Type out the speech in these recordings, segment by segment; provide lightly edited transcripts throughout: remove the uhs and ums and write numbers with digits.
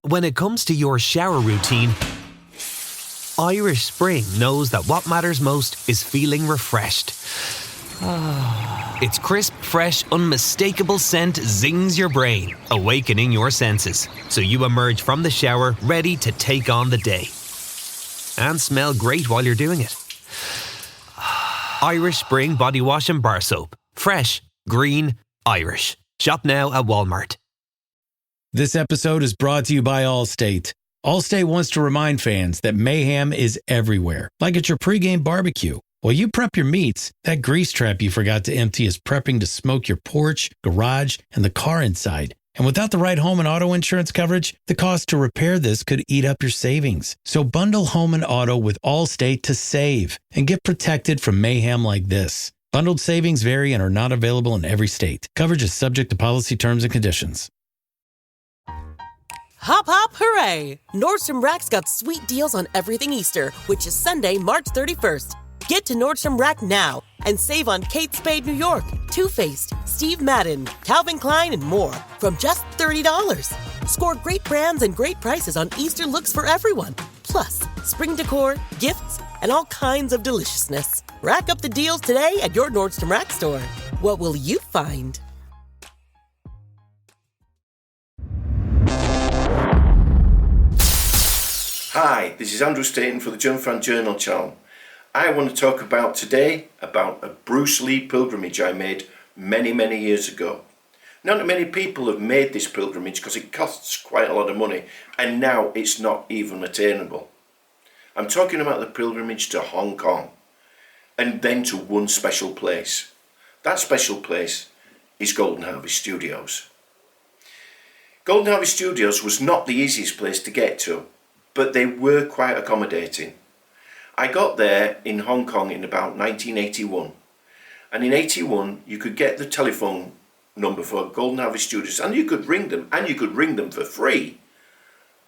When it comes to your shower routine, Irish Spring knows that what matters most is feeling refreshed. Its crisp, fresh, unmistakable scent zings your brain, awakening your senses, so you emerge from the shower ready to take on the day. And smell great while you're doing it. Irish Spring Body Wash and Bar Soap. Fresh, green, Irish. Shop now at Walmart. This episode is brought to you by Allstate. Allstate wants to remind fans that mayhem is everywhere, like at your pregame barbecue. While you prep your meats, that grease trap you forgot to empty is prepping to smoke your porch, garage, and the car inside. And without the right home and auto insurance coverage, the cost to repair this could eat up your savings. So bundle home and auto with Allstate to save and get protected from mayhem like this. Bundled savings vary and are not available in every state. Coverage is subject to policy terms and conditions. Hop, hop, hooray! Nordstrom Rack's got sweet deals on everything Easter, which is Sunday, March 31st. Get to Nordstrom Rack now and save on Kate Spade New York, Too Faced, Steve Madden, Calvin Klein, and more from just $30. Score great brands and great prices on Easter looks for everyone. Plus, spring decor, gifts, and all kinds of deliciousness. Rack up the deals today at your Nordstrom Rack store. What will you find? Hi, this is Andrew Staton for the John Fan Journal channel. I want to talk about today about a Bruce Lee pilgrimage I made many years ago. Not many people have made this pilgrimage because it costs quite a lot of money and now it's not even attainable. I'm talking about the pilgrimage to Hong Kong and then to one special place. That special place is Golden Harvest Studios. Golden Harvest Studios was not the easiest place to get to, but they were quite accommodating. I got there in Hong Kong in about 1981, and in 81 you could get the telephone number for Golden Harvest Studios and you could ring them for free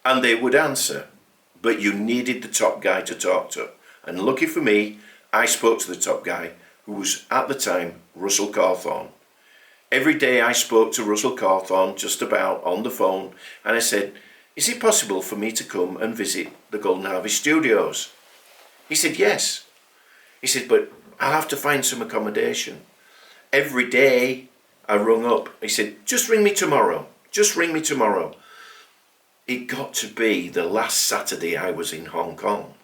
and they would answer, but you needed the top guy to talk to. And lucky for me, I spoke to the top guy, who was at the time Russell Cawthorne. Every day I spoke to Russell Cawthorne just about on the phone, and I said, is it possible for me to come and visit the Golden Harvest Studios? He said, yes. He said, but I'll have to find some accommodation. Every day I rung up. He said, just ring me tomorrow. Just ring me tomorrow. It got to be the last Saturday I was in Hong Kong.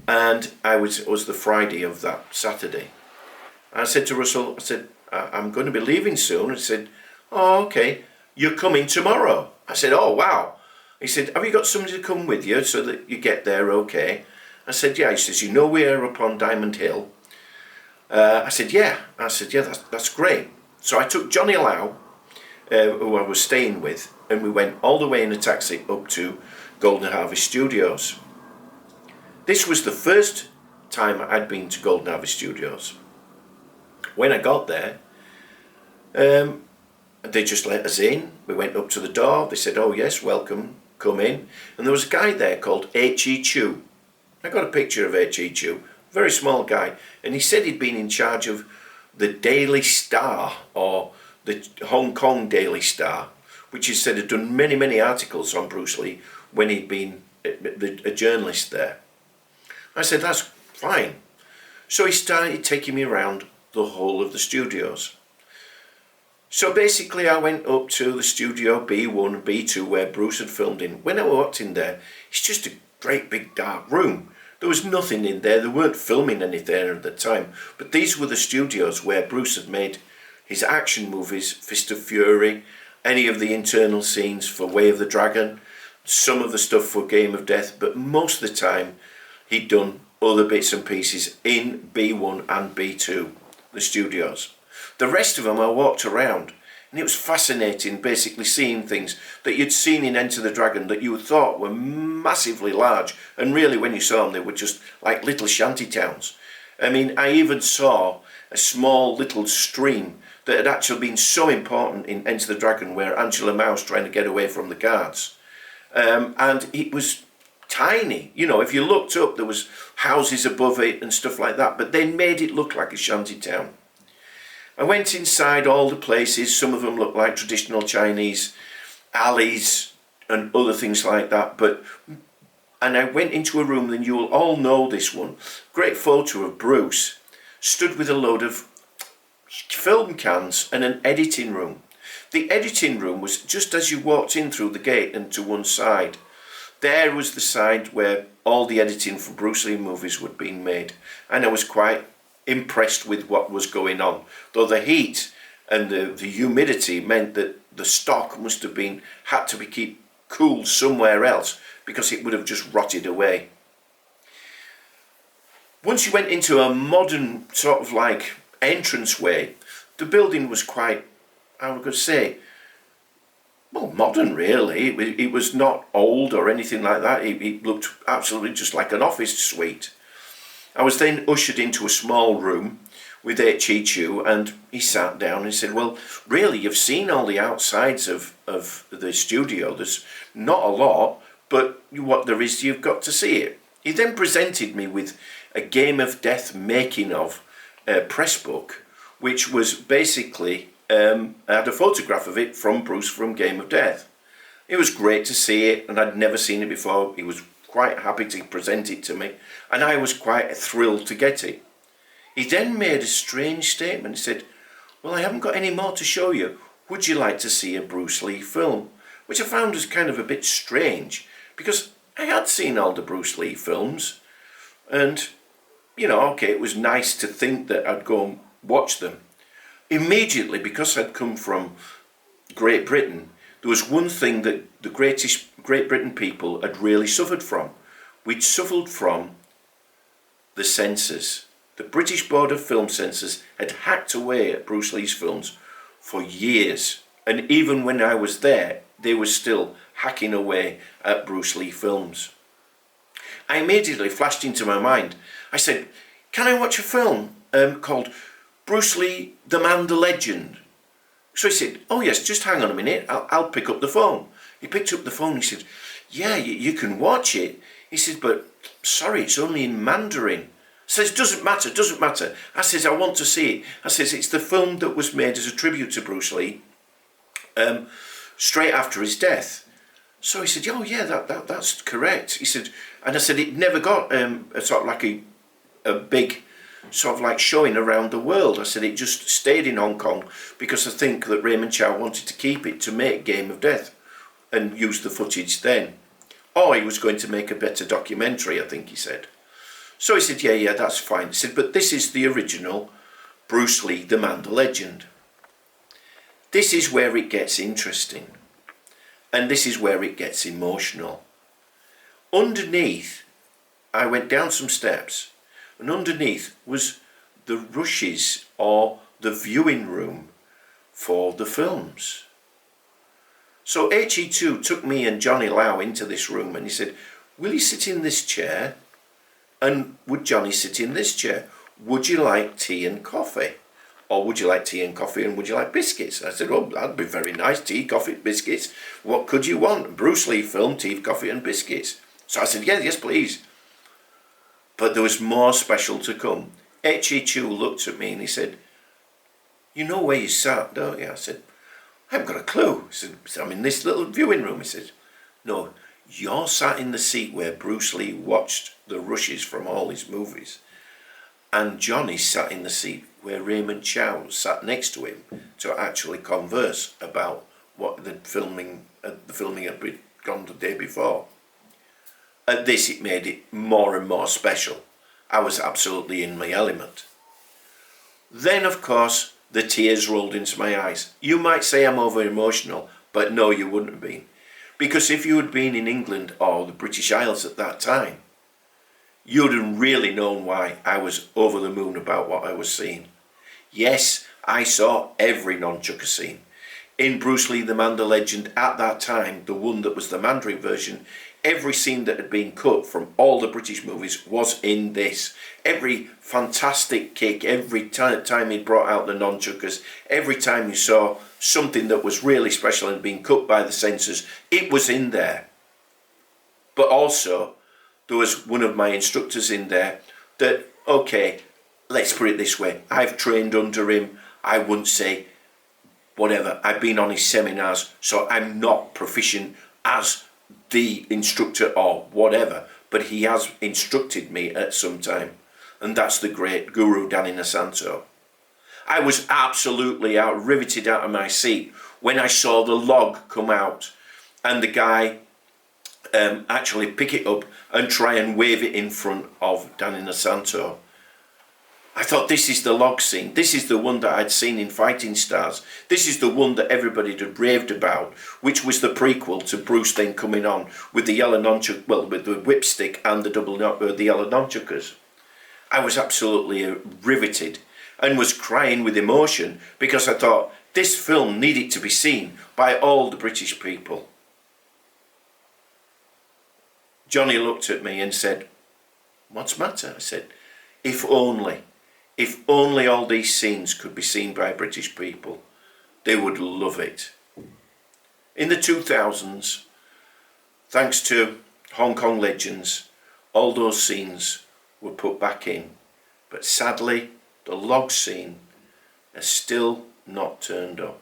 And it was the Friday of that Saturday. I said to Russell, I said, I'm going to be leaving soon. He said, oh, okay, you're coming tomorrow. I said, oh, wow. He said, have you got somebody to come with you so that you get there okay? I said, yeah. He says, you know we're up on Diamond Hill? I said, yeah. That's great. So I took Johnny Lau, who I was staying with, and we went all the way in a taxi up to Golden Harvest Studios. This was the first time I'd been to Golden Harvest Studios. When I got there, they just let us in. We went up to the door. They said, oh yes, welcome, come in. And there was a guy there called H.E. Chu. I got a picture of H.E. Chu, very small guy, and he said he'd been in charge of the Daily Star, or the Hong Kong Daily Star, which he said had done many articles on Bruce Lee when he'd been a journalist there. I said, that's fine. So he started taking me around the whole of the studios. So basically I went up to the studio B1 and B2 where Bruce had filmed in. When I walked in there, it's just a great big dark room. There was nothing in there. They weren't filming anything at the time. But these were the studios where Bruce had made his action movies, Fist of Fury, any of the internal scenes for Way of the Dragon, some of the stuff for Game of Death, but most of the time he'd done other bits and pieces in B1 and B2, the studios. The rest of them I walked around, and it was fascinating basically seeing things that you'd seen in Enter the Dragon that you thought were massively large, and really when you saw them they were just like little shanty towns. I mean, I even saw a small little stream that had actually been so important in Enter the Dragon, where Angela Mouse trying to get away from the guards. And it was tiny. You know, if you looked up, there was houses above it and stuff like that, but they made it look like a shanty town. I went inside all the places. Some of them looked like traditional Chinese alleys, and other things like that. And I went into a room, and you'll all know this one. Great photo of Bruce stood with a load of film cans and an editing room. The editing room was just as you walked in through the gate and to one side. There was the side where all the editing for Bruce Lee movies would be made. And I was quite impressed with what was going on. Though the heat and the humidity meant that the stock must have had to be kept cool somewhere else, because it would have just rotted away. Once you went into a modern sort of like entranceway, the building was quite, I would say, well, modern really. It was not old or anything like that. It looked absolutely just like an office suite. I was then ushered into a small room with H.E. Chu, and he sat down and said, well, really, you've seen all the outsides of the studio. There's not a lot, but what there is, you've got to see it. He then presented me with a Game of Death making of press book, which was basically, I had a photograph of it from Bruce from Game of Death. It was great to see it, and I'd never seen it before. He was quite happy to present it to me, and I was quite thrilled to get it. He then made a strange statement. He said, well, I haven't got any more to show you. Would you like to see a Bruce Lee film? Which I found was kind of a bit strange, because I had seen all the Bruce Lee films, and, you know, okay, it was nice to think that I'd go and watch them. Immediately, because I'd come from Great Britain, there was one thing that the Great Britain people had really suffered from. We'd suffered from the censors. The British Board of Film Censors had hacked away at Bruce Lee's films for years. And even when I was there, they were still hacking away at Bruce Lee films. I immediately flashed into my mind. I said, can I watch a film called Bruce Lee, the Man, the Legend? So he said, oh yes, just hang on a minute, I'll pick up the phone. He picked up the phone, he said, yeah, you can watch it. He said, but sorry, it's only in Mandarin. I says, doesn't matter. I says, I want to see it. I says, it's the film that was made as a tribute to Bruce Lee straight after his death. So he said, oh yeah, that's correct. He said, and I said, it never got a sort of like a big sort of like showing around the world. I said, it just stayed in Hong Kong because I think that Raymond Chow wanted to keep it to make Game of Death and use the footage then. Or he was going to make a better documentary, I think he said. So he said, yeah, that's fine. He said, but this is the original Bruce Lee, the Man, the Legend. This is where it gets interesting. And this is where it gets emotional. Underneath, I went down some steps, and underneath was the rushes or the viewing room for the films. So H.E. Chu took me and Johnny Lau into this room, and he said, will you sit in this chair? And would Johnny sit in this chair? Would you like tea and coffee? Or would you like tea and coffee and would you like biscuits? I said, oh, that'd be very nice, tea, coffee, biscuits. What could you want? Bruce Lee film, tea, coffee and biscuits. So I said, yes, please. But there was more special to come. H.E. Chu looked at me and he said, you know where you sat, don't you? I said, I haven't got a clue. He said, I'm in this little viewing room. He said, no, you're sat in the seat where Bruce Lee watched the rushes from all his movies. And Johnny sat in the seat where Raymond Chow sat next to him to actually converse about what the filming had gone the day before. At this, it made it more and more special. I was absolutely in my element. Then, of course, the tears rolled into my eyes. You might say I'm over emotional, but no, you wouldn't have been. Because if you had been in England or the British Isles at that time, you'd have really known why I was over the moon about what I was seeing. Yes, I saw every nunchucker scene. In Bruce Lee, the Man, the Legend, at that time, the one that was the Mandarin version, every scene that had been cut from all the British movies was in this. Every fantastic kick, every time he brought out the nunchuckers, every time you saw something that was really special and being cut by the censors, it was in there. But also, there was one of my instructors in there that, okay, let's put it this way, I've trained under him, I wouldn't say whatever, I've been on his seminars, so I'm not proficient as the instructor or whatever, but he has instructed me at some time, and that's the great Guru Danny Nasanto. I was absolutely riveted out of my seat when I saw the log come out and the guy actually pick it up and try and wave it in front of Danny Nasanto. I thought, this is the log scene. This is the one that I'd seen in Fighting Stars. This is the one that everybody had raved about, which was the prequel to Bruce then coming on with the yellow nunchuck, well, with the whipstick and the yellow nunchuckers. I was absolutely riveted and was crying with emotion because I thought this film needed to be seen by all the British people. Johnny looked at me and said, "What's the matter?" I said, if only all these scenes could be seen by British people, they would love it. In the 2000s, thanks to Hong Kong Legends, all those scenes were put back in, but sadly, the log scene has still not turned up.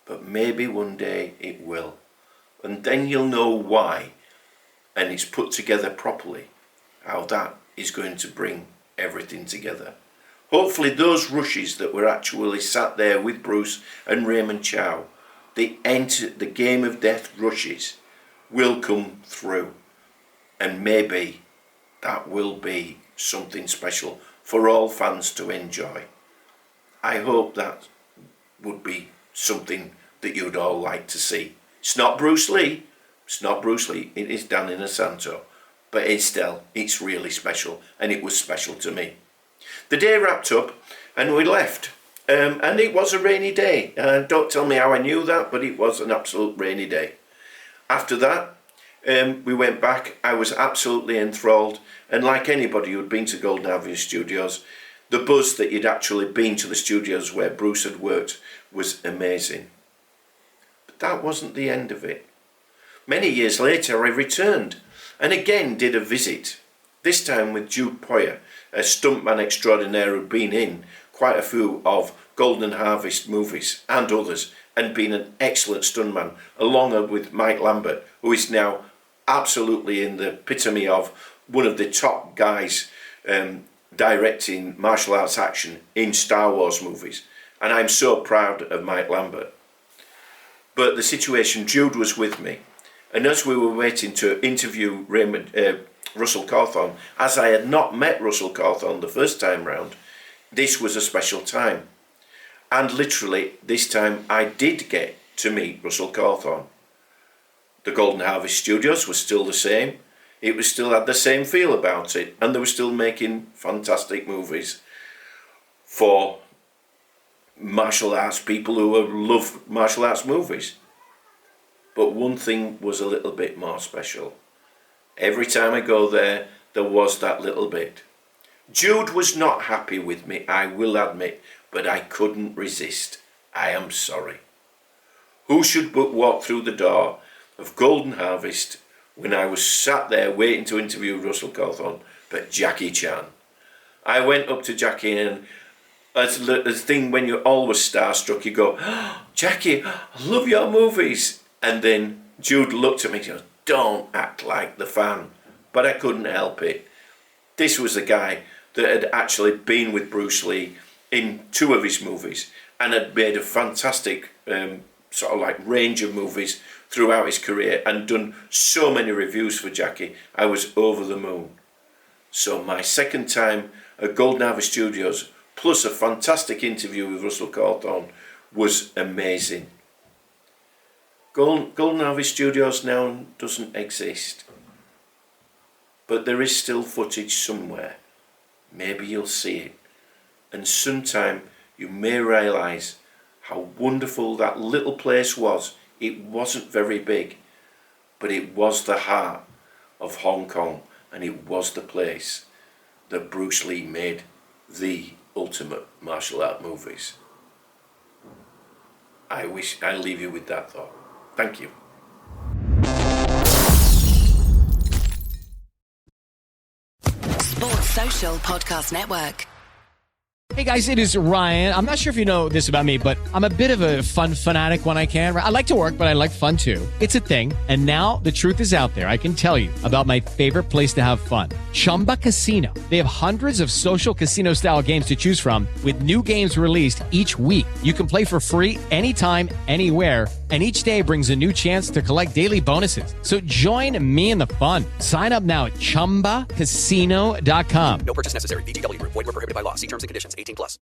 But maybe one day it will, and then you'll know why, and it's put together properly, how that is going to bring everything together. Hopefully those rushes that were actually sat there with Bruce and Raymond Chow, the game of death rushes, will come through, and maybe that will be something special for all fans to enjoy. I hope that would be something that you'd all like to see. It's not Bruce Lee, it is Danny Nasanto, but it's really special, and it was special to me. The day wrapped up and we left, and it was a rainy day. Don't tell me how I knew that, but it was an absolute rainy day. After that, we went back. I was absolutely enthralled, and like anybody who'd been to Golden Harvest Studios, the buzz that you'd actually been to the studios where Bruce had worked was amazing. But that wasn't the end of it. Many years later I returned and again did a visit, this time with Jude Poyer, a stuntman extraordinaire who'd been in quite a few of Golden Harvest movies and others, and been an excellent stuntman, along with Mike Lambert, who is now absolutely in the epitome of one of the top guys directing martial arts action in Star Wars movies, and I'm so proud of Mike Lambert. But the situation, Jude was with me, and as we were waiting to interview Russell Cawthorne, as I had not met Russell Cawthorne the first time round, this was a special time. And literally, this time I did get to meet Russell Cawthorne. The Golden Harvest Studios was still the same. It was still had the same feel about it, and they were still making fantastic movies for martial arts people who love martial arts movies. But one thing was a little bit more special. Every time I go there, there was that little bit. Jude was not happy with me, I will admit, but I couldn't resist. I am sorry. Who should but walk through the door of Golden Harvest when I was sat there waiting to interview Russell Cawthorne, but Jackie Chan. I went up to Jackie, and as the thing when you're always starstruck, you go, "Oh, Jackie, I love your movies." And then Jude looked at me and goes, "Don't act like the fan." But I couldn't help it. This was a guy that had actually been with Bruce Lee in 2 of his movies and had made a fantastic sort of like range of movies throughout his career and done so many reviews for Jackie. I was over the moon. So my second time at Golden Harvest Studios, plus a fantastic interview with Russell Cawthorne, was amazing. Golden Harvest Studios now doesn't exist, but there is still footage somewhere. Maybe you'll see it, and sometime you may realise how wonderful that little place was. It wasn't very big, but it was the heart of Hong Kong, and it was the place that Bruce Lee made the ultimate martial art movies. I leave you with that thought. Thank you. Sports Social Podcast Network. Hey guys, it is Ryan. I'm not sure if you know this about me, but I'm a bit of a fun fanatic when I can. I like to work, but I like fun too. It's a thing. And now the truth is out there. I can tell you about my favorite place to have fun. Chumba Casino. They have hundreds of social casino style games to choose from with new games released each week. You can play for free anytime, anywhere. And each day brings a new chance to collect daily bonuses. So join me in the fun. Sign up now at ChumbaCasino.com. No purchase necessary. VGW Group. Void where prohibited by law. See terms and conditions. 18+.